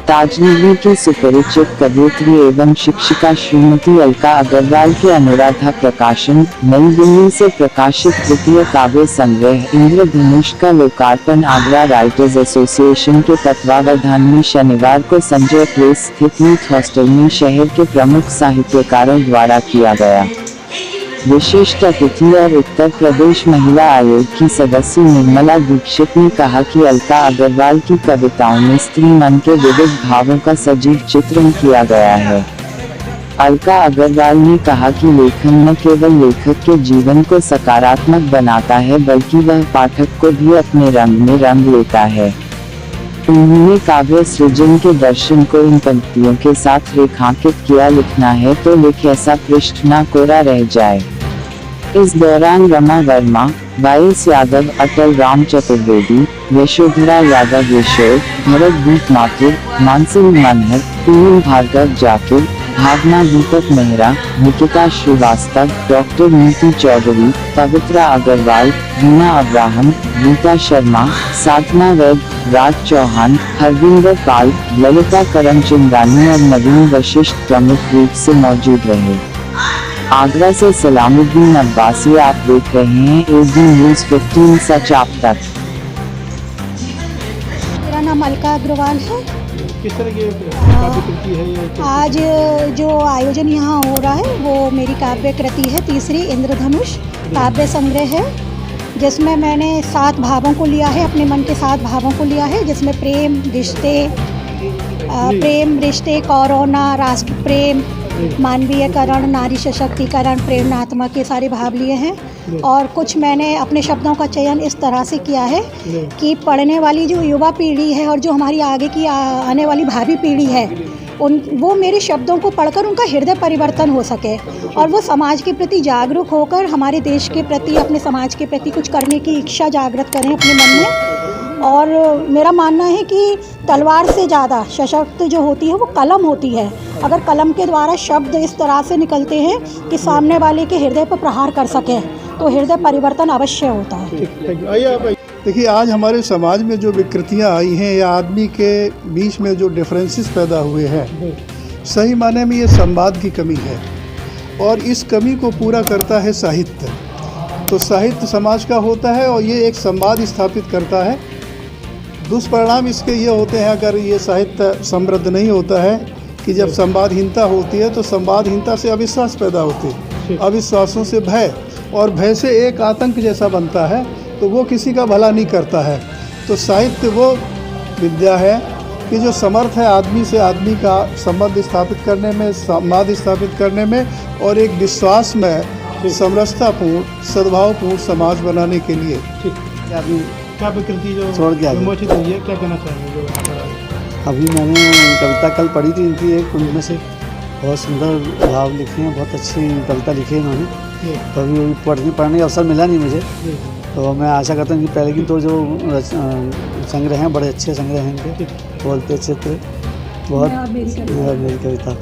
ताजनगरी की सुपरिचित कवयित्री एवं शिक्षिका श्रीमती अलका अग्रवाल के अनुराधा प्रकाशन, नई दिल्ली से प्रकाशित तृतीय काव्य संग्रह इंद्रधनुष का लोकार्पण आगरा राइटर्स एसोसिएशन के तत्वावधान में शनिवार को संजय प्लेस स्थित यूथ हॉस्टल में शहर के प्रमुख साहित्यकारों द्वारा किया गया। विशिष्ट अतिथि और उत्तर प्रदेश महिला आयोग की सदस्य निर्मला दीक्षित ने कहा कि अलका अग्रवाल की कविताओं में स्त्री मन के विविध भावों का सजीव चित्रण किया गया है। अलका अग्रवाल ने कहा कि लेखन न केवल लेखक के जीवन को सकारात्मक बनाता है बल्कि वह पाठक को भी अपने रंग में रंग लेता है। उन्होंने काव्य सृजन के दर्शन को इन पंक्तियों के साथ रेखांकित किया, लिखना है तो लिख ऐसा पृष्ठ न कोरा रह जाए। इस दौरान रमा वर्मा, वाईएस यादव, अटल राम चतुर्वेदी, यशोधरा यादव यशोर, भरत दीप माथुर, मानसिंह मनहर, पूनम भार्गव जाकिर, भावना दीपक मेहरा, निकिता श्रीवास्तव, डॉक्टर नीति चौधरी, पवित्रा अग्रवाल, रीना अब्राहम, रीता शर्मा, साधना वैद, राज चौहान, हरविंदर पाल, ललिता करमचंदानी और नवीन वशिष्ठ प्रमुख रूप से मौजूद रहे। आगरा से सलामुद्दीन अब्बासी, आप देख रहे हैं एबी न्यूज़ 15 सच आप तक। मेरा नाम अलका अग्रवाल है। किस तरह की काव्य कृति है ये? आज जो आयोजन यहाँ हो रहा है वो मेरी काव्य कृति है, तीसरी इंद्रधनुष काव्य संग्रह है, जिसमें मैंने 7 भावों को लिया है, अपने मन के 7 भावों को लिया है, जिसमें प्रेम, रिश्ते, कोरोना, राष्ट्र प्रेम, मानवीयकरण, नारी सशक्तिकरण, प्रेरणात्मक, ये सारे भाव लिए हैं। और कुछ मैंने अपने शब्दों का चयन इस तरह से किया है कि पढ़ने वाली जो युवा पीढ़ी है और जो हमारी आगे की आने वाली भावी पीढ़ी है, वो मेरे शब्दों को पढ़कर उनका हृदय परिवर्तन हो सके और वो समाज के प्रति जागरूक होकर हमारे देश के प्रति, अपने समाज के प्रति कुछ करने की इच्छा जागृत करें अपने मन में। और मेरा मानना है कि तलवार से ज़्यादा सशक्त जो होती है वो कलम होती है। अगर कलम के द्वारा शब्द इस तरह से निकलते हैं कि सामने वाले के हृदय पर प्रहार कर सकें तो हृदय परिवर्तन अवश्य होता है। देखिए, आज हमारे समाज में जो विकृतियाँ आई हैं या आदमी के बीच में जो डिफरेंसेस पैदा हुए हैं, सही माने में ये संवाद की कमी है और इस कमी को पूरा करता है साहित्य। तो साहित्य समाज का होता है और ये एक संवाद स्थापित करता है। दुष्परिणाम इसके ये होते हैं, अगर ये साहित्य समृद्ध नहीं होता है, कि जब संवादहीनता होती है तो संवादहीनता से अविश्वास पैदा होती है, अविश्वासों से भय, और भय से एक आतंक जैसा बनता है, तो वो किसी का भला नहीं करता है। तो साहित्य वो विद्या है कि जो समर्थ है आदमी से आदमी का संबंध स्थापित करने में, संवाद स्थापित करने में और एक विश्वास में समरसतापूर्ण, सद्भावपूर्ण समाज बनाने के लिए। काव्य कृति जो विमोचित हुई है, क्या कहना चाहेंगे? अभी मैंने कविता कल पढ़ी थी इनकी, एक उनमें से बहुत सुंदर भाव लिखे हैं, बहुत अच्छी कविता लिखी है इन्होंने। तो अभी पढ़ने का अवसर मिला नहीं मुझे, तो मैं आशा करता हूँ कि पहले की तो जो संग्रह हैं बड़े अच्छे संग्रह हैं इनके, बोलते चित्र बहुत मेरी कविता।